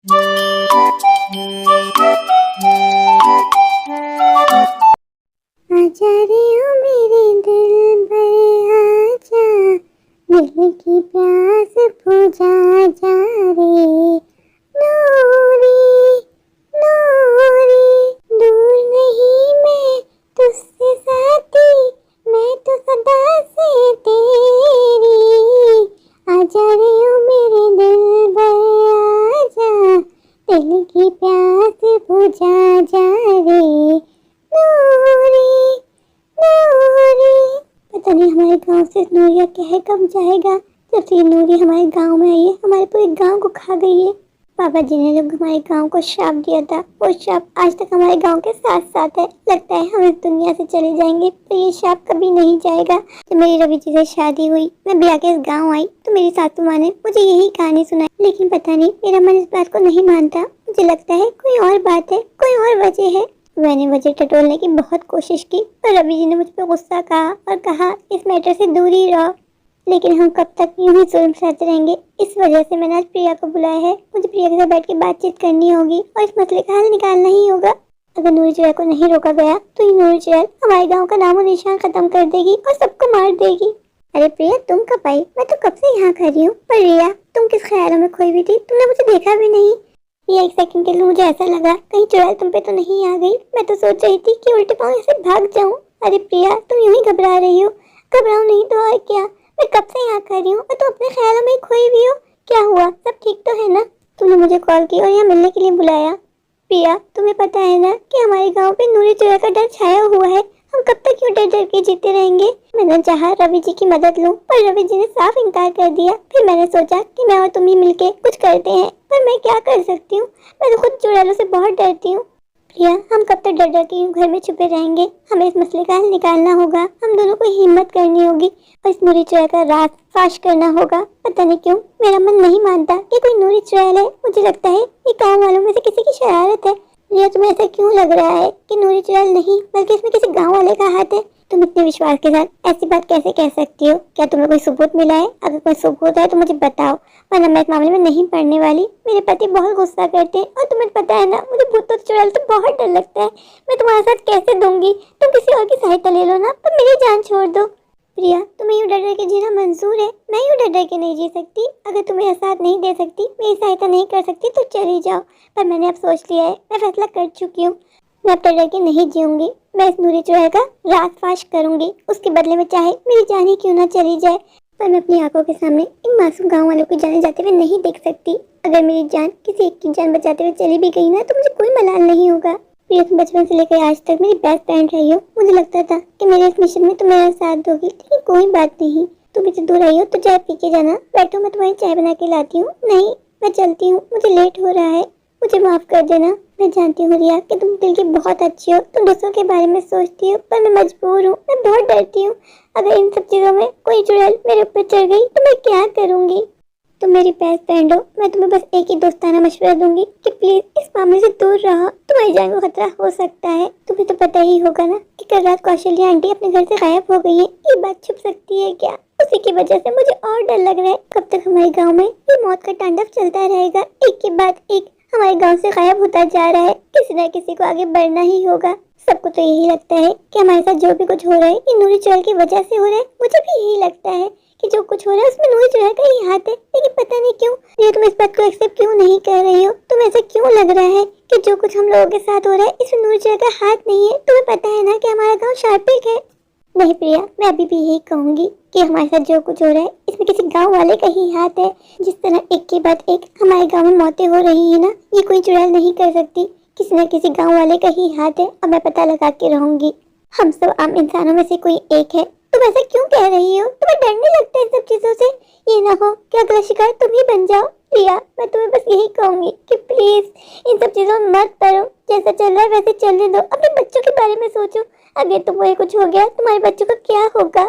आजा रे ओ मेरे दिल भर आजा, दिल की प्यास बुझा जा रे। नूरी नूरी, दूर नहीं मैं तुझसे साथी, मैं तो सदा से तेरी। आजा रे ओ मेरे दिल भर आजा, दिल की प्यास बुझा जा रे। नूरी नूरी। पता नहीं हमारे गांव से नूरिया कह कब जाएगा। जब से ये नूरी हमारे गांव में आई है, हमारे पूरे गांव को खा गई है। पापा जी ने जब हमारे गांव को श्राप दिया था, वो श्राप आज तक हमारे गांव के साथ साथ है। लगता है हम इस दुनिया से चले जाएंगे, पर ये श्राप कभी नहीं जाएगा। जब मेरी रवि जी से शादी हुई, मैं ब्याह के इस गाँव आई, तो मेरी सासू माँ ने मुझे यही कहानी सुनाई। लेकिन पता नहीं मेरा मन इस बात को नहीं मानता। मुझे लगता है कोई और बात है, कोई और वजह है। मैंने वजह टटोलने की बहुत कोशिश की, पर रवि जी ने मुझ पर गुस्सा कहा और कहा इस मैटर से दूर ही रहो। लेकिन हम कब तक यूं ही जुल्म सहते रहेंगे। इस वजह से मैंने आज प्रिया को बुलाया है। मुझे प्रिया के साथ बैठ के बातचीत करनी होगी और इस मसले का हल निकालना ही होगा। अगर नूरी चुड़ैल को नहीं रोका गया तो ये नूरी चुड़ैल हमारे गाँव का नामो निशान खत्म कर देगी और सबको मार देगी। अरे प्रिया, तुम कब आई? मैं तो कब से यहाँ खड़ी हूँ। पर रिया, तुम किस ख्यालों में खोई हुई थी? तुमने मुझे देखा भी नहीं। ये एक सेकंड के लिए मुझे ऐसा लगा कहीं चुड़ैल तुम पे तो नहीं आ गई। मैं तो सोच रही थी कि उल्टे पांव ऐसे भाग जाऊं। अरे प्रिया, तुम यूं ही घबरा रही हो। घबराओ नहीं तो और क्या। मैं कब से यहाँ खड़ी हूँ और तुम अपने ख्यालों में खोई हुई हो। क्या हुआ? सब ठीक तो है ना? तुमने मुझे कॉल की और यहाँ मिलने के लिए बुलाया। प्रिया, तुम्हें पता है ना कि हमारे गाँव पे नूरी चुड़ैल का डर छाया हुआ है। हम कब तक क्यों डर डर के जीते रहेंगे। मैंने चाहा रवि जी की मदद लूं, पर रवि जी ने साफ इनकार कर दिया। फिर मैंने सोचा कि मैं और तुम ही मिलके कुछ करते हैं, पर मैं क्या कर सकती हूँ। मैं तो खुद चुड़ैलों से बहुत डरती हूँ। प्रिया, हम कब तक डर डर के यूं घर में छुपे रहेंगे। हमें इस मसले का हल निकालना होगा। हम दोनों को हिम्मत करनी होगी और इस नूरी चुड़ैल का राज फाश करना होगा। पता नहीं क्यों मेरा मन नहीं मानता कि कोई नूरी चुड़ैल है। मुझे लगता है ये गाँव वालों में से किसी की शरारत है। ये तुम्हें ऐसा क्यों लग रहा है कि नूरी चुड़ैल नहीं बल्कि इसमें किसी गांव वाले का हाथ है? तुम इतने विश्वास के साथ ऐसी बात कैसे कह सकती हो? क्या तुम्हें कोई सबूत मिला है? अगर कोई सबूत है तो मुझे बताओ, वरना मैं इस मामले में नहीं पड़ने वाली। मेरे पति बहुत गुस्सा करते हैं और तुम्हें पता है ना, मुझे भूतों चुड़ैल तो बहुत डर लगता है। मैं तुम्हारे साथ कैसे दूंगी? तुम किसी और की सहायता ले लो ना, पर मेरी जान छोड़ दो। प्रिया, तुम्हें यूं डर डर के जीना मंजूर है। मैं यूं डर डर के नहीं जी सकती। अगर तुम मेरा साथ नहीं दे सकती, मेरी सहायता नहीं कर सकती तो चली जाओ। पर मैंने अब सोच लिया है, मैं फैसला कर चुकी हूँ। मैं अब डर डर के नहीं जीऊंगी। मैं इस नूरी चुड़ैल का राज फाश करूंगी। उसके बदले में चाहे मेरी जान ही क्यों ना चली जाए, पर मैं अपनी आंखों के सामने इन मासूम गाँव वालों को जाने जाते हुए नहीं देख सकती। अगर मेरी जान किसी एक की जान बचाते हुए चली भी गई ना, तो मुझे कोई मलाल नहीं होगा। प्रिया, तुम बचपन से लेकर आज तक मेरी बेस्ट फ्रेंड रही हो। मुझे लगता था कि मेरे इस मिशन में तुम मेरा साथ दोगी, लेकिन कोई बात नहीं। तुम इतनी दूर आई हो तो चाय पी के जाना। बैठो, मैं तुम्हारी चाय बना के लाती हूँ। नहीं, मैं चलती हूँ, मुझे लेट हो रहा है। मुझे माफ कर देना। मैं जानती हूँ रिया कि तुम दिल की बहुत अच्छी हो, तुम दूसरों के बारे में सोचती हो, पर मैं मजबूर हूँ। मैं बहुत डरती हूँ। अगर इन सब चीजों में कोई चुड़ैल मेरे ऊपर चढ़ गई तो मैं क्या करूँगी? तुम मेरी बेस्ट फ्रेंड हो। मैं तुम्हें बस एक ही दोस्ताना मशवरा दूंगी कि प्लीज इस मामले से दूर रहो। तुम्हारी जान को खतरा हो सकता है। तुम्हें तो पता ही होगा ना कि कल रात कौशल्या आंटी अपने घर से गायब हो गई है। ये बात छुप सकती है क्या? उसी की वजह से मुझे और डर लग रहा है। कब तक हमारे गाँव में ये मौत का तांडव चलता रहेगा? एक के बाद एक हमारे गाँव से गायब होता जा रहा है। किसी न किसी को आगे बढ़ना ही होगा। सबको तो यही लगता है कि हमारे साथ जो भी कुछ हो रहा है ये नूरी चुड़ैल की वजह से हो रहा है। मुझे भी यही लगता है कि जो कुछ हो रहा है उसमें नूरी चुड़ैल का ही हाथ है। लेकिन पता नहीं क्यों ये तुम इस बात को एक्सेप्ट क्यों नहीं कर रही हो? तुम ऐसा क्यों लग रहा है कि जो कुछ हम लोगों के साथ हो रहा है इसमें नूरी चुड़ैल का हाथ नहीं है? तुम्हें पता है ना कि हमारा गाँव शार्पिक है। नहीं प्रिया, मैं अभी भी यही कहूंगी कि हमारे साथ जो कुछ हो रहा है इसमें किसी गांव वाले का ही हाथ है। जिस तरह एक के बाद एक हमारे गांव में मौतें हो रही है ना, ये कोई चुड़ैल नहीं कर सकती। किसी न किसी गांव वाले का ही हाथ है और मैं पता लगा के रहूंगी। हम सब आम इंसानों में से कोई एक है। तुम ऐसा क्यों कह रही हो? तुम्हें डर नहीं लगता इन सब चीजों से? ये ना हो कि अगला शिकार तुम ही बन जाओ। प्रिया, मैं तुम्हें बस यही कहूंगी कि प्लीज इन सब चीजों में मत पड़ो। जैसा चल रहा है वैसे चलने दो। अपने बच्चों के बारे में सोचो। अगर तुम्हें कुछ हो गया तुम्हारे बच्चों का क्या होगा?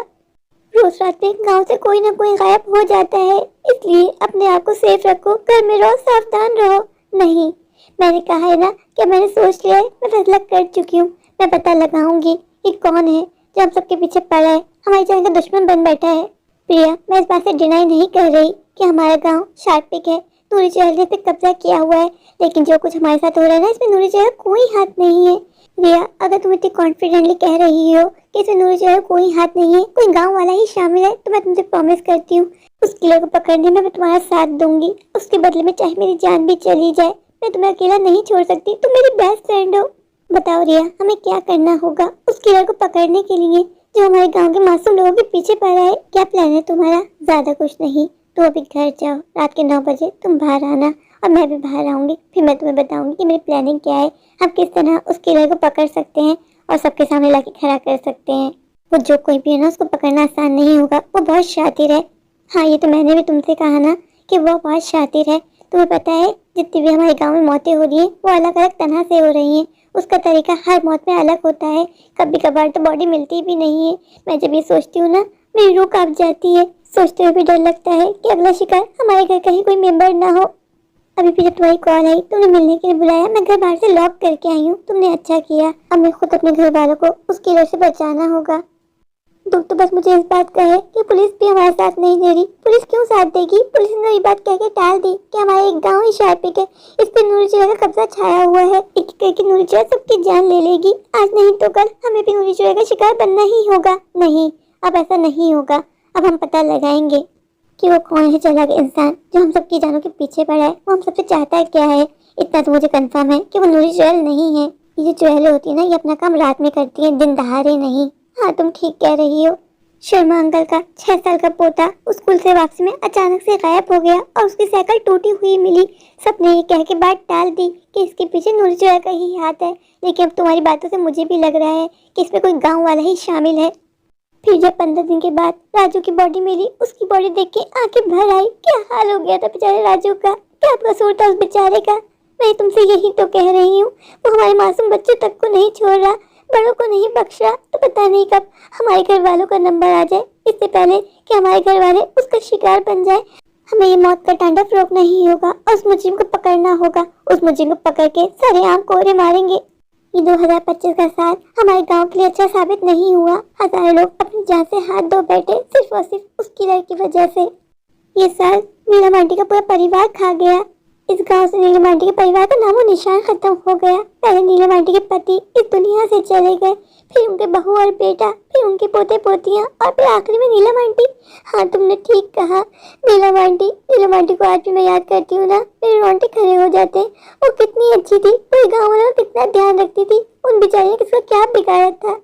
रोज रात में गांव से कोई ना कोई गायब हो जाता है, इसलिए अपने आप को सेफ रखो। घर में रहो, सावधान रहो। नहीं, मैंने कहा है ना कि मैंने सोच लिया है। मैं फैसला कर चुकी हूँ। मैं पता लगाऊंगी कि कौन है जो हम सबके पीछे पड़ा है, हमारी जान का दुश्मन बन बैठा है। प्रिया, मैं इस बात से डिनाई नहीं कर रही कि हमारा गांव शार्पिक है। नूरी चुड़ैल ने पे कब्जा किया हुआ है, लेकिन जो कुछ हमारे साथ हो रहा है ना, इसमें नूरी चुड़ैल का कोई हाथ नहीं है। रिया, अगर तुम इतनी कॉन्फिडेंटली कह रही हो कि इसमें नूरी चुड़ैल कोई हाथ नहीं है, कोई गाँव वाला ही शामिल है, तो मैं तुमसे प्रॉमिस करती हूँ उस किलर को पकड़ने में मैं तुम्हारा साथ दूंगी। उसके बदले में चाहे मेरी जान भी चली जाए, मैं तुम्हें अकेला नहीं छोड़ सकती। तुम मेरी बेस्ट फ्रेंड हो। बताओ रिया, हमें क्या करना होगा उस किलर को पकड़ने के लिए जो हमारे गांव के मासूम लोगों के पीछे पड़ा है? क्या प्लान है तुम्हारा? ज्यादा कुछ नहीं, तो अभी घर जाओ, रात के 9 बजे तुम बाहर आना और मैं भी बाहर आऊंगी, फिर मैं तुम्हें बताऊंगी कि मेरी प्लानिंग क्या है, हम किस तरह उस किलर को पकड़ सकते हैं और सबके सामने लाके खड़ा कर सकते हैं। वो जो कोई भी है ना, उसको पकड़ना आसान नहीं होगा, वो बहुत शातिर है। हाँ, ये तो मैंने भी तुमसे कहा ना कि वो बहुत शातिर है। तुम्हें पता है जितनी भी हमारे गांव में मौतें हो रही हैं वो अलग अलग तरह से हो रही हैं। उसका तरीका हर मौत में अलग होता है। कभी कभार तो बॉडी मिलती भी नहीं है। मैं जब ये सोचती हूँ ना, मेरी रूह कांप जाती है। सोचते हुए भी डर लगता है कि अगला शिकार हमारे घर कहीं कोई मेंबर ना हो। अभी भी जब तुम्हारी कॉल आई, तुमने मिलने के लिए बुलाया, मैं घर बाहर से लॉक करके आई हूँ। तुमने अच्छा किया। अब मैं खुद अपने घर वालों को उस किलर से बचाना होगा। दुख तो बस मुझे इस बात का है कि पुलिस भी हमारे साथ नहीं दे रही। पुलिस क्यों साथ देगी? पुलिस ने ये बात कह के टाल दी कि हमारे एक गांव ही शार्पिक है, इस पे नूरी चुड़ैल का कब्जा छाया हुआ है, एक करके नूरी चुड़ैल सबकी जान ले लेगी। आज नहीं तो कल हमें भी नूरी चुड़ैल का शिकार बनना ही होगा। नहीं, अब ऐसा नहीं होगा। अब हम पता लगाएंगे कि वो कौन है चालाक इंसान जो हम सबकी जानों के पीछे पड़ा है। वो हम सबसे चाहता है क्या है? इतना तो मुझे कंफर्म है कि वो नूरी चुड़ैल नहीं है। ये जो चुड़ैलें होती है ना, ये अपना काम रात में करती है, दिन दहाड़े नहीं। हाँ, तुम ठीक कह रही हो। शर्मा अंकल का 6 साल का पोता स्कूल से वापसी में अचानक से गायब हो गया और उसकी साइकिल टूटी हुई मिली। सबने ये कह के बात टाल दी कि इसके पीछे नूरी चुड़ैल का ही हाथ है, लेकिन अब तुम्हारी बातों से मुझे भी लग रहा है कि इसमें कोई गांव वाला ही शामिल है। फिर जब 15 दिन के बाद राजू की बॉडी मिली, उसकी बॉडी देख के आंखें भर आई। क्या हाल हो गया था बेचारे राजू का, क्या कसूर था उस बेचारे का? मैं तुमसे यही तो कह रही हूँ, वो हमारे मासूम बच्चों तक को नहीं छोड़ रहा, बड़ों को नहीं बख्श रहा। तो पता नहीं कब हमारे घर वालों का नंबर आ जाए, इससे पहले कि हमारे घर वाले उसका शिकार बन जाए। हमें ये मौत का तांडव रोकना ही होगा और उस मुजरिम को पकड़ना होगा। उस मुजरिम को पकड़ के सरेआम कोड़े मारेंगे। ये 2025 का साल हमारे गांव के लिए अच्छा साबित नहीं हुआ। हजारों लोग अपनी जान से हाथ धो बैठे सिर्फ और सिर्फ उस किलर की वजह से। ये साल नीलम आंटी का पूरा परिवार खा गया। इस गांव से नीलम आंटी के परिवार का नामो निशान खत्म हो गया। पहले नीलम आंटी के पति इस दुनिया से चले गए, फिर उनके बहू और बेटा, फिर उनके पोते पोतियां और फिर आखिरी में नीलम आंटी। हाँ, तुमने ठीक कहा, नीलम आंटी। नीलम आंटी को आज भी मैं याद करती हूँ ना, मेरे रोंगटे खड़े हो जाते। वो कितनी अच्छी थी, पूरे गाँव वालों का कितना ध्यान रखती थी। उन बेचारी ने किसका क्या बिगाड़ा था?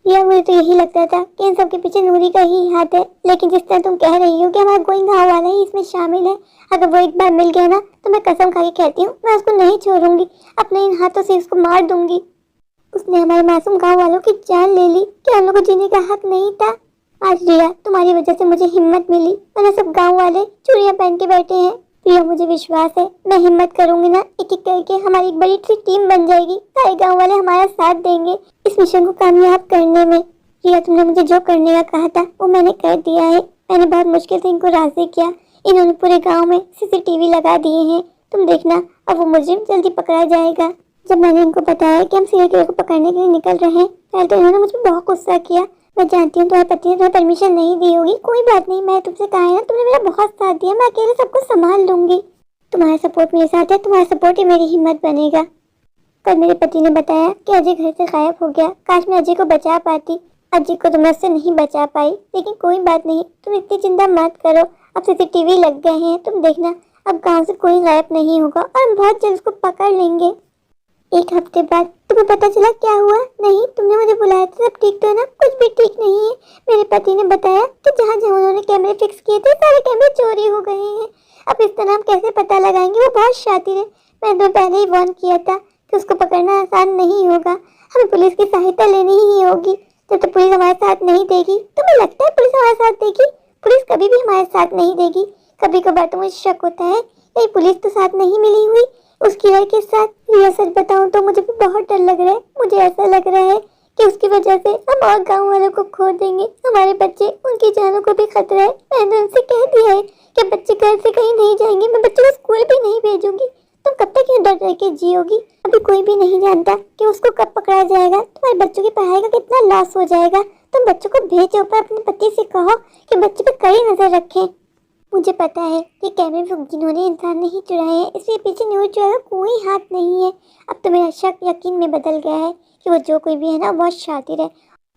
या मुझे तो यही लगता था कि इन सब के पीछे नूरी का ही हाथ है। लेकिन जिस तरह तुम कह रही हो कि हमारा कोई गाँव वाला ही इसमें शामिल है, अगर वो एक बार मिल गया ना, तो मैं कसम खा के कहती हूँ मैं उसको नहीं छोड़ूंगी। अपने इन हाथों से उसको मार दूंगी। उसने हमारे मासूम गाँव वालों की जान ले ली। क्या हम लोग को जीने का हक नहीं था? आज रिया, तुम्हारी वजह से मुझे हिम्मत मिली, वरना सब गाँव वाले चूड़ियां पहन के बैठे हैं। प्रिया, मुझे विश्वास है मैं हिम्मत करूंगी ना, एक एक करके हमारी एक बड़ी सी टीम बन जाएगी। सारे गांव वाले हमारा साथ देंगे इस मिशन को कामयाब करने में। प्रिया, तुमने मुझे जो करने का कहा था वो मैंने कर दिया है। मैंने बहुत मुश्किल से इनको राजी किया। इन्होंने पूरे गाँव में CCTV लगा दिए हैं। तुम देखना, अब वो मुजरिम जल्दी पकड़ा जाएगा। जब मैंने इनको बताया कि हम सीरियल किलर को पकड़ने के लिए निकल रहे हैं, पहले तो इन्होंने मुझे बहुत गुस्सा किया। मैं जानती हूँ तुम्हारे पति ने तुम्हें परमिशन नहीं दी होगी। कोई बात नहीं, मैं तुमसे कहा है ना, तुमने मेरा बहुत साथ दिया, मैं अकेले सबको संभाल लूंगी। तुम्हारा सपोर्ट मेरे साथ है, तुम्हारा सपोर्ट ही मेरी हिम्मत बनेगा। कल मेरे पति ने बताया कि अजय घर से गायब हो गया। काश मैं अजय को बचा पाती। अजय को तो मैं उससे नहीं बचा पाई, लेकिन कोई बात नहीं, तुम इतनी चिंता मत करो। अब CCTV लग गए हैं, तुम देखना अब गाँव से कोई गायब नहीं होगा और हम बहुत जल्द उसको पकड़ लेंगे। 1 हफ्ते बाद तुम्हें पता चला क्या हुआ? नहीं, तुमने मुझे बुलाया था, सब ठीक तो है ना? कुछ भी ठीक नहीं है। मेरे पति ने बताया कि जहाँ जहाँ उन्होंने कैमरे फिक्स किए थे सारे कैमरे चोरी हो गए हैं। अब इस तरह हम कैसे पता लगाएंगे? वो बहुत शातिर है। मैंने तो पहले ही वार्न किया था कि उसको पकड़ना आसान नहीं होगा। हमें पुलिस की सहायता लेनी ही होगी। जब तक पुलिस हमारे साथ नहीं देगी, तुम्हें लगता है पुलिस हमारे साथ देगी? पुलिस कभी भी हमारे साथ नहीं देगी। कभी कभार तो मुझे शक होता है कहीं पुलिस तो साथ नहीं मिली हुई उस किलर के साथ। रिया, सच बताऊं तो मुझे भी बहुत डर लग रहा है। मुझे ऐसा लग रहा है कि उसकी वजह से हम और गाँव वालों को खो देंगे। हमारे बच्चे, उनकी जानों को भी खतरा है। मैंने उनसे कह दिया है कि बच्चे घर से कहीं नहीं जाएंगे, मैं बच्चों को स्कूल भी नहीं भेजूंगी। तुम कब तक यूं डर रह के जियोगी? अभी कोई भी नहीं जानता कि उसको कब पकड़ा जाएगा। तुम्हारे बच्चों की पढ़ाई का कितना लॉस हो जाएगा। तुम बच्चों को भेजो, पर अपने पति से कहो कि बच्चे पे कड़ी नजर रखें। मुझे पता है कि कैमरे में जिन्होंने इंसान नहीं चुराए हैं, इसलिए पीछे न्यूज़ चुराए का कोई हाथ नहीं है। अब तो मेरा शक यकीन में बदल गया है कि वो जो कोई भी है ना, बहुत शातिर है।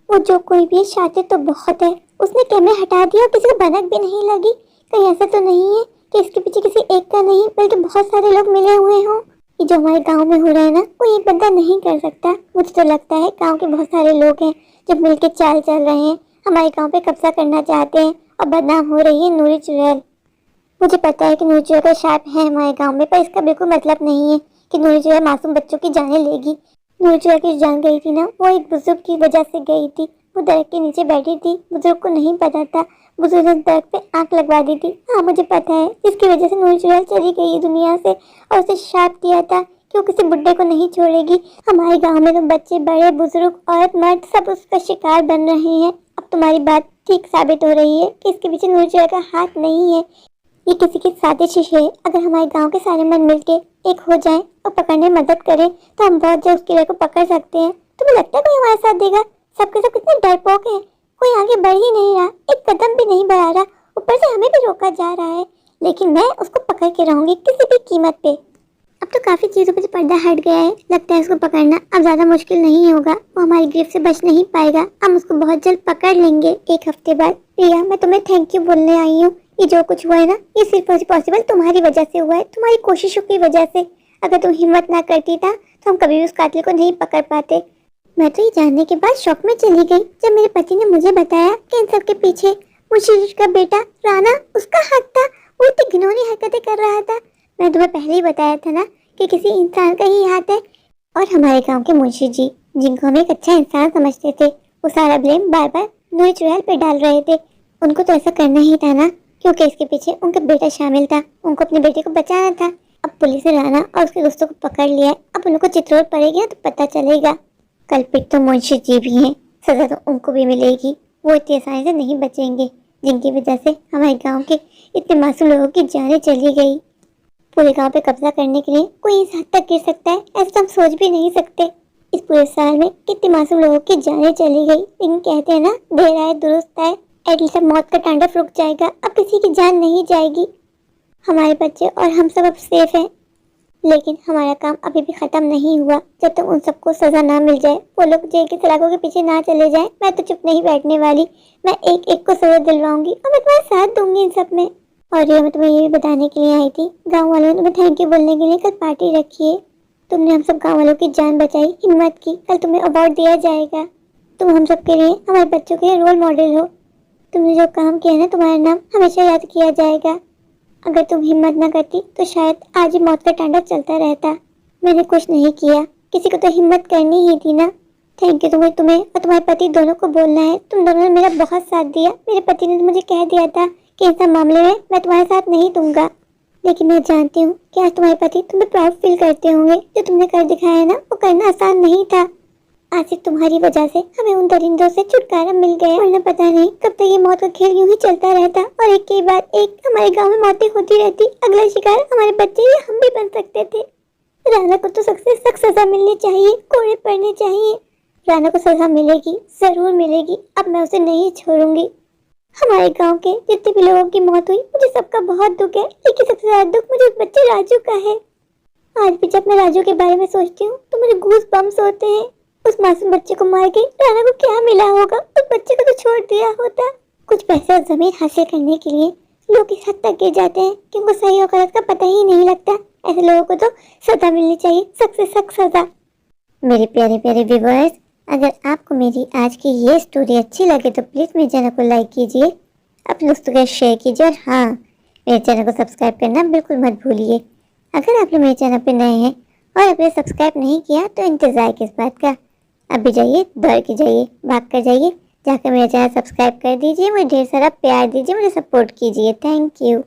वो जो कोई भी है शातिर तो बहुत है। उसने कैमरे हटा दिया और किसी को भनक भी नहीं लगी। कहीं ऐसा तो नहीं है कि इसके पीछे किसी एक का नहीं बल्कि बहुत सारे लोग मिले हुए हों। ये जो हमारे गांव में हो रहा है ना, वो एक बंदा नहीं कर सकता। मुझे तो लगता है गांव के बहुत सारे लोग हैं जो मिलके चाल चल रहे हैं, हमारे गांव पे कब्जा करना चाहते हैं और बदनाम हो रही है नूरी चुड़ैल। मुझे पता है कि नूरी चुड़ैल का शाप है हमारे गांव में, पर इसका बिल्कुल मतलब नहीं है कि नूरी चुड़ैल मासूम बच्चों की जानें लेगी। नूरी चुड़ैल की जान गई थी ना, वो एक बुजुर्ग की वजह से गई थी। वो दरख्त के नीचे बैठी थी, बुजुर्ग को नहीं पता था। बुजुर्ग ने दरख्त पे आंख लगवा दी थी। हाँ मुझे पता है, इसकी वजह से नूरी चुड़ैल चली गई दुनिया से और उसे शाप दिया था कि वो किसी बुड्ढे को नहीं छोड़ेगी। हमारे गांव में तो बच्चे, बड़े, बुजुर्ग, औरत, मर्द सब उसका शिकार बन रहे हैं। अब तुम्हारी बात ठीक साबित हो रही है कि इसके पीछे नूरी चुड़ैल का हाथ नहीं है, ये किसी की साजिश है। अगर हमारे गांव के सारे मर्द मिलके एक हो जाएं और पकड़ने में मदद करें तो हम बहुत जल्द उस किले को पकड़ सकते हैं। तुम्हें लगता है कोई हमारे साथ देगा? सबके सब कितने डरपोक हैं, कोई आगे बढ़ ही नहीं रहा, एक कदम भी नहीं बढ़ा रहा, ऊपर से हमें भी रोका जा रहा है। लेकिन मैं उसको पकड़ के रहूंगी किसी भी कीमत पे। अब तो काफी चीजों पे पर्दा हट गया है, लगता है उसको पकड़ना अब ज्यादा मुश्किल नहीं होगा। वो हमारी गिरफ्त से बच नहीं पाएगा, हम उसको बहुत जल्द पकड़ लेंगे। एक हफ्ते बाद। प्रिया, मैं तुम्हें थैंक यू बोलने आई हूँ। ये जो कुछ हुआ है ना, ये सिर्फ पॉसिबल तुम्हारी वजह से हुआ है, तुम्हारी कोशिशों की वजह से। अगर तुम हिम्मत ना करती था तो हम कभी भी उस कातिल को नहीं पकड़ पाते। मैं तो ये जानने के बाद शौक में चली गई जब मेरे पति ने मुझे बताया कि इन सब के पीछे मुंशी का बेटा राणा, उसका हाथ था। वो इतनी घिनौनी हरकतें कर रहा था। मैं तुम्हें पहले ही बताया था ना कि किसी इंसान का ही हाथ है। और हमारे गांव के मुंशी जी, जिनको हम एक अच्छा इंसान समझते थे, वो सारा ब्लेम बार बार नूरी चुड़ैल पे डाल रहे थे। उनको तो ऐसा करना ही था ना, क्योंकि इसके पीछे उनका बेटा शामिल था। उनको अपने बेटे को बचाना था। अब पुलिस ने राणा और उसके दोस्तों को पकड़ लिया है। अब उनको चित्रोड़ पड़ेगा तो पता चलेगा। कल्पित तो मुंशी जी भी हैं, सजा तो उनको भी मिलेगी। वो इतनी आसानी से नहीं बचेंगे, जिनकी वजह से हमारे गांव के इतने मासूम लोगों की जानें चली गई। पूरे गांव पे कब्जा करने के लिए कोई इस हद तक गिर सकता है, ऐसा तो हम सोच भी नहीं सकते। इस पूरे साल में कितने मासूम लोगों की जानें चली गई, लेकिन कहते हैं ना, देर आए दुरुस्त आए। एटलीस्ट मौत का तांडव रुक जाएगा, अब किसी की जान नहीं जाएगी। हमारे बच्चे और हम सब अब सेफ हैं। लेकिन हमारा काम अभी भी खत्म नहीं हुआ। जब तक उन सबको सजा ना मिल जाए, वो लोग जेल की सलाखों के पीछे ना चले जाए, मैं तो चुप नहीं बैठने वाली। मैं एक एक को सजा दिलवाऊंगी और मैं तुम्हारा साथ दूंगी इन सब में। और ये मैं तुम्हें ये भी बताने के लिए आई थी, गांव वालों ने तुम्हें थैंक यू बोलने के लिए कल पार्टी रखी है। तुमने हम सब गांव वालों की जान बचाई, हिम्मत की। कल तुम्हें अवार्ड दिया जाएगा। तुम हम सब के लिए, हमारे बच्चों के लिए रोल मॉडल हो। तुमने जो काम किया ना, तुम्हारा नाम हमेशा याद किया जाएगा। अगर तुम हिम्मत न करती तो शायद आज ही मौत का तांडव चलता रहता। मैंने कुछ नहीं किया, किसी को तो हिम्मत करनी ही थी ना। थैंक यू तुम्हें और तुम्हारे पति दोनों को बोलना है। तुम दोनों ने मेरा बहुत साथ दिया। मेरे पति ने मुझे कह दिया था कि इस मामले में मैं तुम्हारे साथ नहीं दूंगा, लेकिन मैं जानती हूँ कि आज तुम्हारे पति तुम्हें प्राउड फील करते होंगे। जो तुमने कर दिखाया है ना, वो करना आसान नहीं था। आज सिर्फ तुम्हारी वजह से हमें उन दरिंदों से छुटकारा मिल गया, वरना पता नहीं कब तक ये मौत का खेल यूं ही चलता रहता और एक के बाद एक हमारे गांव में मौतें होती रहती। अगला शिकार हमारे बच्चे या हम भी बन सकते थे। राणा को तो सख्त से सख्त सजा मिलनी चाहिए, कोड़े पड़ने चाहिए। राणा को सजा मिलेगी, जरूर मिलेगी। अब मैं उसे नहीं छोड़ूंगी। हमारे गांव के जितने भी लोगों की मौत हुई, मुझे सबका बहुत दुख है, लेकिन सबसे ज्यादा दुख मुझे उस बच्चे राजू का है। आज भी जब मैं राजू के बारे में सोचती हूँ तो मुझे गूज़ बम्स होते हैं। उस मासूम बच्चे को मार के राणा को क्या मिला होगा? उस बच्चे को तो छोड़ दिया होता। कुछ पैसे और जमीन हासिल करने के लिए लोग इस हद तक गिर जाते हैं कि उनको सही और गलत का पता ही नहीं लगता। ऐसे लोगों को तो सजा मिलनी चाहिए, सख्त से सख्त सजा। मेरे प्यारे प्यारे व्यूअर्स, अगर आपको मेरी आज की ये स्टोरी अच्छी लगे तो प्लीज़ मेरे चैनल को लाइक कीजिए, अपने दोस्तों के साथ शेयर कीजिए और हाँ, मेरे चैनल को सब्सक्राइब करना बिल्कुल मत भूलिए। अगर आप लोग मेरे चैनल पर नए हैं और आपने सब्सक्राइब नहीं किया तो इंतज़ार किस बात का? अभी जाइए, दौड़ के जाइए, भाग कर जाइए, जाकर मेरा चैनल सब्सक्राइब कर दीजिए, मुझे ढेर सारा प्यार दीजिए, मुझे सपोर्ट कीजिए। Thank you.